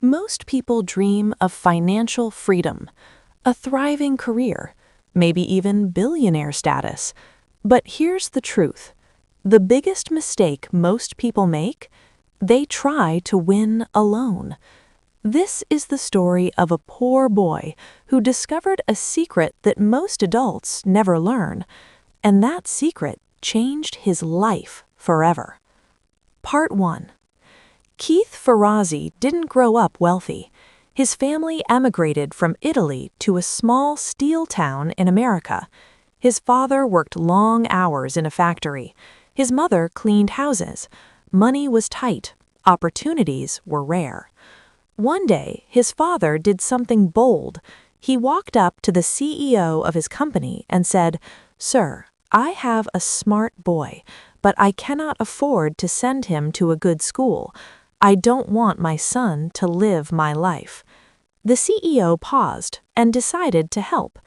Most people dream of financial freedom, a thriving career, maybe even billionaire status. But here's the truth. The biggest mistake most people make? They try to win alone. This is the story of a poor boy who discovered a secret that most adults never learn, and that secret changed his life forever. Part 1. Keith Ferrazzi didn't grow up wealthy. His family emigrated from Italy to a small steel town in America. His father worked long hours in a factory. His mother cleaned houses. Money was tight. Opportunities were rare. One day, his father did something bold. He walked up to the CEO of his company and said, "Sir, I have a smart boy, but I cannot afford to send him to a good school. I don't want my son to live my life." The CEO paused and decided to help.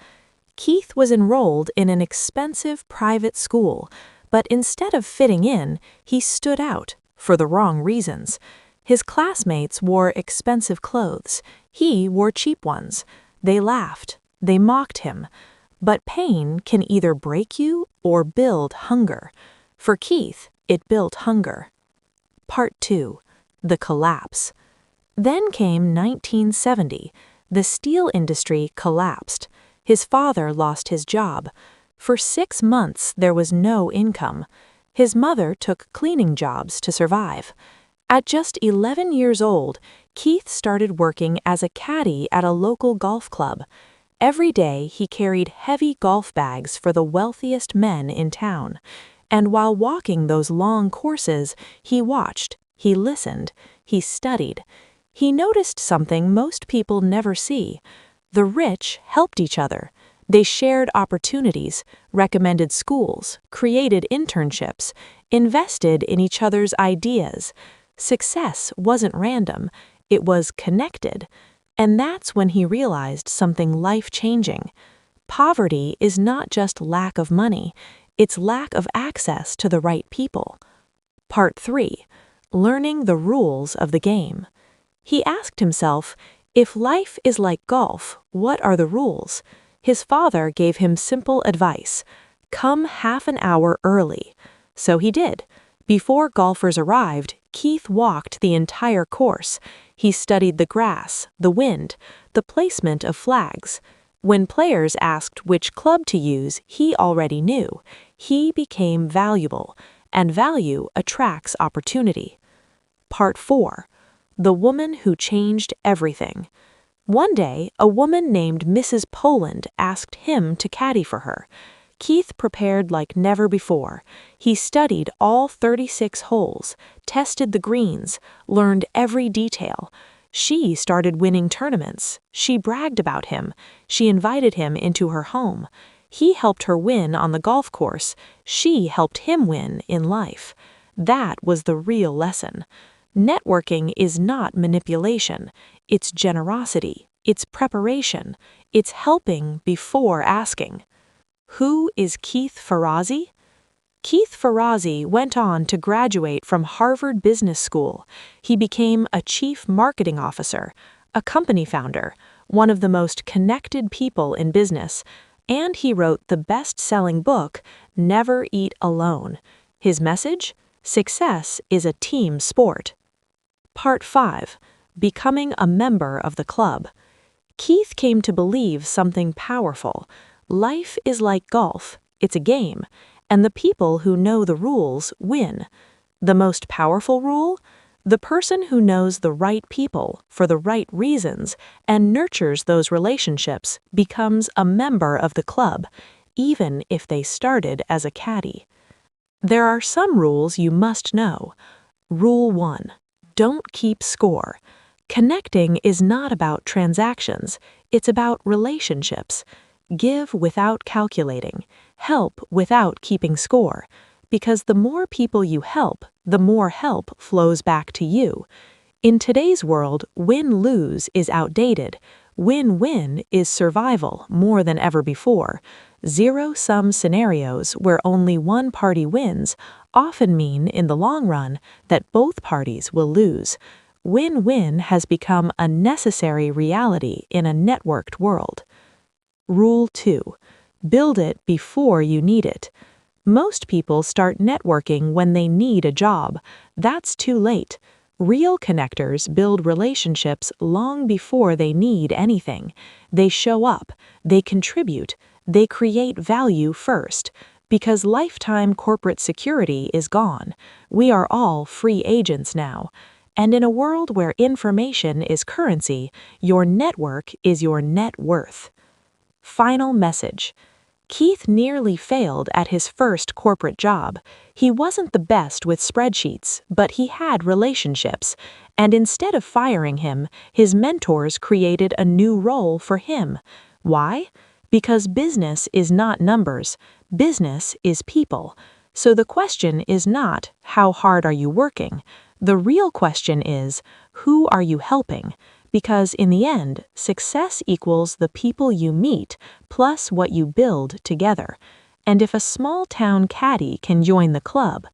Keith was enrolled in an expensive private school, but instead of fitting in, he stood out for the wrong reasons. His classmates wore expensive clothes. He wore cheap ones. They laughed. They mocked him. But pain can either break you or build hunger. For Keith, it built hunger. Part 2. The collapse. Then came 1970. The steel industry collapsed. His father lost his job. For 6 months, there was no income. His mother took cleaning jobs to survive. At just 11 years old, Keith started working as a caddie at a local golf club. Every day, he carried heavy golf bags for the wealthiest men in town. And while walking those long courses, he watched. He listened. He studied. He noticed something most people never see. The rich helped each other. They shared opportunities, recommended schools, created internships, invested in each other's ideas. Success wasn't random. It was connected. And that's when he realized something life-changing. Poverty is not just lack of money. It's lack of access to the right people. Part 3. Learning the rules of the game. He asked himself, if life is like golf, what are the rules? His father gave him simple advice. Come half an hour early. So he did. Before golfers arrived, Keith walked the entire course. He studied the grass, the wind, the placement of flags. When players asked which club to use, he already knew. He became valuable, and value attracts opportunity. Part 4. The woman who changed everything. One day, a woman named Mrs. Poland asked him to caddy for her. Keith prepared like never before. He studied all 36 holes, tested the greens, learned every detail. She started winning tournaments. She bragged about him. She invited him into her home. He helped her win on the golf course. She helped him win in life. That was the real lesson. Networking is not manipulation. It's generosity. It's preparation. It's helping before asking. Who is Keith Ferrazzi? Keith Ferrazzi went on to graduate from Harvard Business School. He became a chief marketing officer, a company founder, one of the most connected people in business, and he wrote the best-selling book, Never Eat Alone. His message? Success is a team sport. Part 5. Becoming a member of the club. Keith came to believe something powerful. Life is like golf. It's a game. And the people who know the rules win. The most powerful rule? The person who knows the right people for the right reasons and nurtures those relationships becomes a member of the club, even if they started as a caddie. There are some rules you must know. Rule 1. Don't keep score. Connecting is not about transactions. It's about relationships. Give without calculating. Help without keeping score. Because the more people you help, the more help flows back to you. In today's world, win-lose is outdated. Win-win is survival more than ever before. Zero-sum scenarios where only one party wins often mean, in the long run, that both parties will lose. Win-win has become a necessary reality in a networked world. Rule 2. Build it before you need it. Most people start networking when they need a job. That's too late. Real connectors build relationships long before they need anything. They show up, they contribute, they create value first. Because lifetime corporate security is gone, we are all free agents now. And in a world where information is currency, your network is your net worth. Final message. Keith nearly failed at his first corporate job. He wasn't the best with spreadsheets, but he had relationships. And instead of firing him, his mentors created a new role for him. Why? Because business is not numbers. Business is people. So the question is not, how hard are you working? The real question is, who are you helping? Because in the end, success equals the people you meet plus what you build together. And if a small town caddie can join the club,